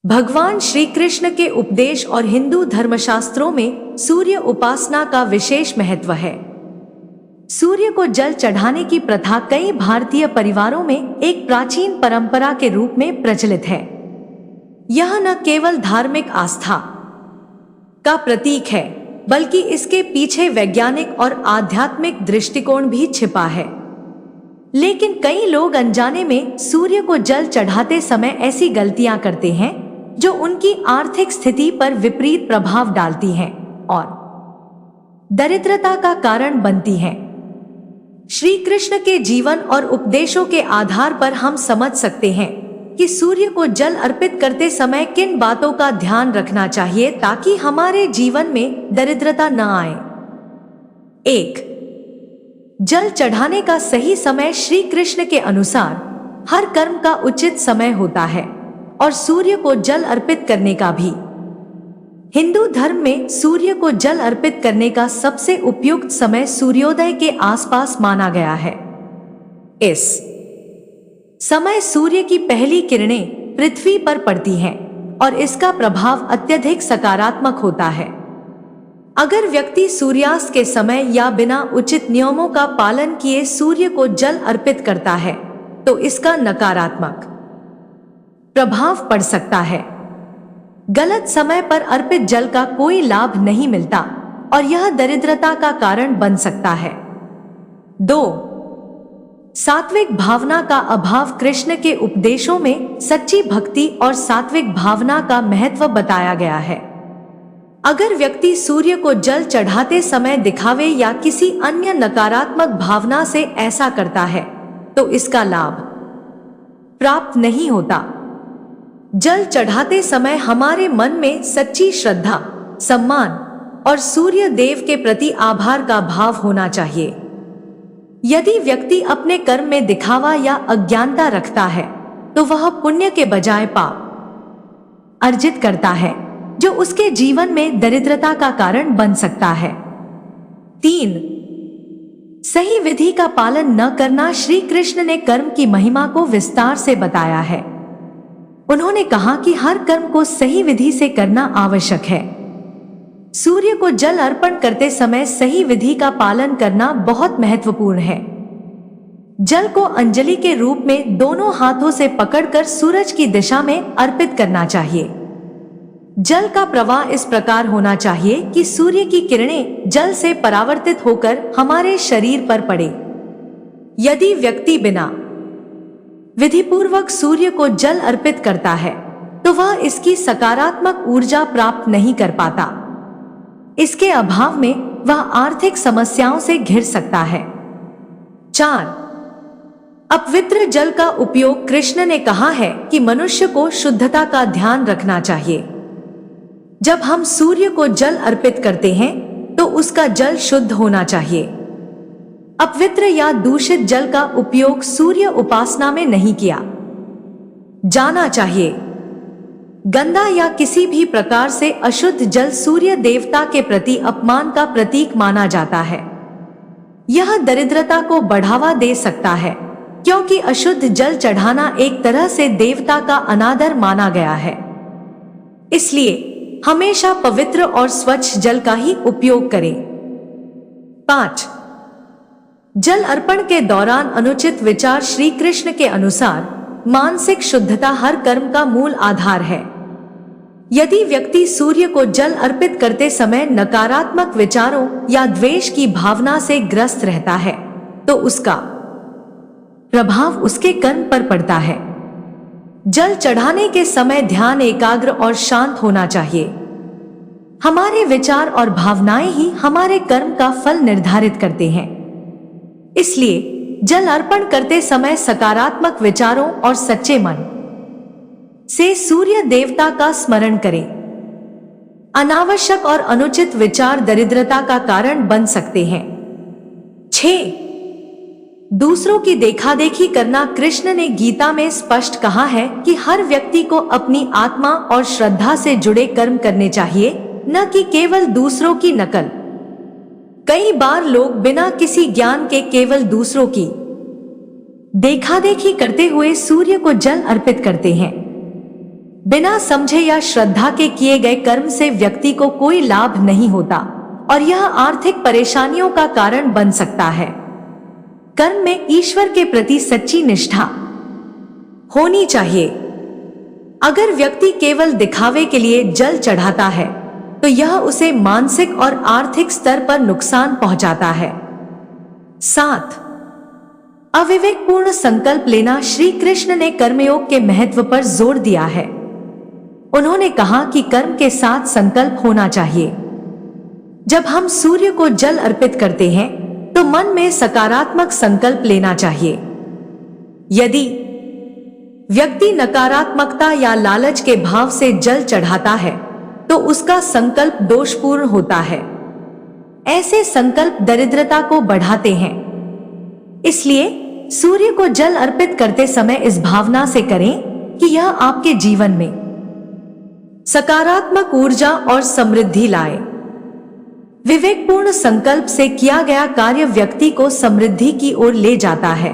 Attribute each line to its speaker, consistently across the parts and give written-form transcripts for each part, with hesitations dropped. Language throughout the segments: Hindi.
Speaker 1: भगवान श्री कृष्ण के उपदेश और हिंदू धर्मशास्त्रों में सूर्य उपासना का विशेष महत्व है। सूर्य को जल चढ़ाने की प्रथा कई भारतीय परिवारों में एक प्राचीन परंपरा के रूप में प्रचलित है। यह न केवल धार्मिक आस्था का प्रतीक है, बल्कि इसके पीछे वैज्ञानिक और आध्यात्मिक दृष्टिकोण भी छिपा है। लेकिन कई लोग अनजाने में सूर्य को जल चढ़ाते समय ऐसी गलतियां करते हैं जो उनकी आर्थिक स्थिति पर विपरीत प्रभाव डालती हैं और दरिद्रता का कारण बनती हैं। श्री कृष्ण के जीवन और उपदेशों के आधार पर हम समझ सकते हैं कि सूर्य को जल अर्पित करते समय किन बातों का ध्यान रखना चाहिए ताकि हमारे जीवन में दरिद्रता न आए। 1. जल चढ़ाने का सही समय। श्री कृष्ण के अनुसार हर कर्म का उचित समय होता है और सूर्य को जल अर्पित करने का भी। हिंदू धर्म में सूर्य को जल अर्पित करने का सबसे उपयुक्त समय सूर्योदय के आसपास माना गया है। इस समय सूर्य की पहली किरणें पृथ्वी पर पड़ती हैं और इसका प्रभाव अत्यधिक सकारात्मक होता है। अगर व्यक्ति सूर्यास्त के समय या बिना उचित नियमों का पालन किए सूर्य को जल अर्पित करता है तो इसका नकारात्मक प्रभाव पड़ सकता है। गलत समय पर अर्पित जल का कोई लाभ नहीं मिलता और यह दरिद्रता का कारण बन सकता है। 2. सात्विक भावना का अभाव। कृष्ण के उपदेशों में सच्ची भक्ति और सात्विक भावना का महत्व बताया गया है। अगर व्यक्ति सूर्य को जल चढ़ाते समय दिखावे या किसी अन्य नकारात्मक भावना से ऐसा करता है तो इसका लाभ प्राप्त नहीं होता। जल चढ़ाते समय हमारे मन में सच्ची श्रद्धा, सम्मान और सूर्य देव के प्रति आभार का भाव होना चाहिए। यदि व्यक्ति अपने कर्म में दिखावा या अज्ञानता रखता है तो वह पुण्य के बजाय पाप अर्जित करता है जो उसके जीवन में दरिद्रता का कारण बन सकता है। 3. सही विधि का पालन न करना। श्री कृष्ण ने कर्म की महिमा को विस्तार से बताया है। उन्होंने कहा कि हर कर्म को सही विधि से करना आवश्यक है। सूर्य को जल अर्पण करते समय सही विधि का पालन करना बहुत महत्वपूर्ण है। जल को अंजलि के रूप में दोनों हाथों से पकड़कर सूरज की दिशा में अर्पित करना चाहिए। जल का प्रवाह इस प्रकार होना चाहिए कि सूर्य की किरणें जल से परावर्तित होकर हमारे शरीर पर पड़े। यदि व्यक्ति बिना विधिपूर्वक सूर्य को जल अर्पित करता है तो वह इसकी सकारात्मक ऊर्जा प्राप्त नहीं कर पाता। इसके अभाव में वह आर्थिक समस्याओं से घिर सकता है। 4. अपवित्र जल का उपयोग। कृष्ण ने कहा है कि मनुष्य को शुद्धता का ध्यान रखना चाहिए। जब हम सूर्य को जल अर्पित करते हैं तो उसका जल शुद्ध होना चाहिए। अपवित्र या दूषित जल का उपयोग सूर्य उपासना में नहीं किया जाना चाहिए। गंदा या किसी भी प्रकार से अशुद्ध जल सूर्य देवता के प्रति अपमान का प्रतीक माना जाता है। यह दरिद्रता को बढ़ावा दे सकता है क्योंकि अशुद्ध जल चढ़ाना एक तरह से देवता का अनादर माना गया है। इसलिए हमेशा पवित्र और स्वच्छ जल का ही उपयोग करें। 5. जल अर्पण के दौरान अनुचित विचार। श्री कृष्ण के अनुसार मानसिक शुद्धता हर कर्म का मूल आधार है। यदि व्यक्ति सूर्य को जल अर्पित करते समय नकारात्मक विचारों या द्वेष की भावना से ग्रस्त रहता है तो उसका प्रभाव उसके कर्म पर पड़ता है। जल चढ़ाने के समय ध्यान एकाग्र और शांत होना चाहिए। हमारे विचार और भावनाएं ही हमारे कर्म का फल निर्धारित करते हैं। इसलिए जल अर्पण करते समय सकारात्मक विचारों और सच्चे मन से सूर्य देवता का स्मरण करें। अनावश्यक और अनुचित विचार दरिद्रता का कारण बन सकते हैं। 6. दूसरों की देखादेखी करना। कृष्ण ने गीता में स्पष्ट कहा है कि हर व्यक्ति को अपनी आत्मा और श्रद्धा से जुड़े कर्म करने चाहिए, न कि केवल दूसरों की नकल। कई बार लोग बिना किसी ज्ञान के केवल दूसरों की देखादेखी करते हुए सूर्य को जल अर्पित करते हैं। बिना समझे या श्रद्धा के किए गए कर्म से व्यक्ति को कोई लाभ नहीं होता और यह आर्थिक परेशानियों का कारण बन सकता है। कर्म में ईश्वर के प्रति सच्ची निष्ठा होनी चाहिए। अगर व्यक्ति केवल दिखावे के लिए जल चढ़ाता है तो यह उसे मानसिक और आर्थिक स्तर पर नुकसान पहुंचाता है। 7. अविवेकपूर्ण संकल्प लेना। श्री कृष्ण ने कर्मयोग के महत्व पर जोर दिया है। उन्होंने कहा कि कर्म के साथ संकल्प होना चाहिए। जब हम सूर्य को जल अर्पित करते हैं तो मन में सकारात्मक संकल्प लेना चाहिए। यदि व्यक्ति नकारात्मकता या लालच के भाव से जल चढ़ाता है तो उसका संकल्प दोषपूर्ण होता है। ऐसे संकल्प दरिद्रता को बढ़ाते हैं। इसलिए सूर्य को जल अर्पित करते समय इस भावना से करें कि यह आपके जीवन में सकारात्मक ऊर्जा और समृद्धि लाए। विवेकपूर्ण संकल्प से किया गया कार्य व्यक्ति को समृद्धि की ओर ले जाता है।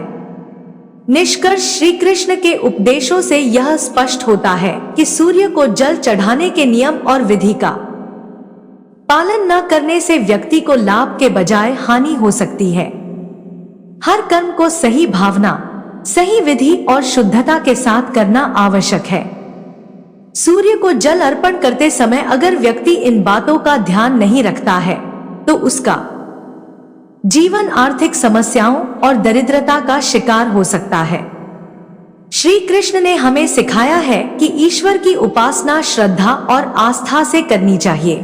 Speaker 1: निष्कर्ष, श्री कृष्ण के उपदेशों से यह स्पष्ट होता है कि सूर्य को जल चढ़ाने के नियम और विधि का पालन न करने से व्यक्ति को लाभ के बजाय हानि हो सकती है। हर कर्म को सही भावना, सही विधि और शुद्धता के साथ करना आवश्यक है। सूर्य को जल अर्पण करते समय अगर व्यक्ति इन बातों का ध्यान नहीं रखता है तो उसका जीवन आर्थिक समस्याओं और दरिद्रता का शिकार हो सकता है। श्री कृष्ण ने हमें सिखाया है कि ईश्वर की उपासना श्रद्धा और आस्था से करनी चाहिए।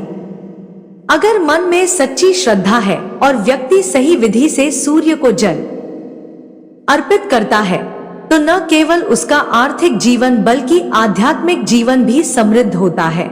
Speaker 1: अगर मन में सच्ची श्रद्धा है और व्यक्ति सही विधि से सूर्य को जल अर्पित करता है तो न केवल उसका आर्थिक जीवन बल्कि आध्यात्मिक जीवन भी समृद्ध होता है।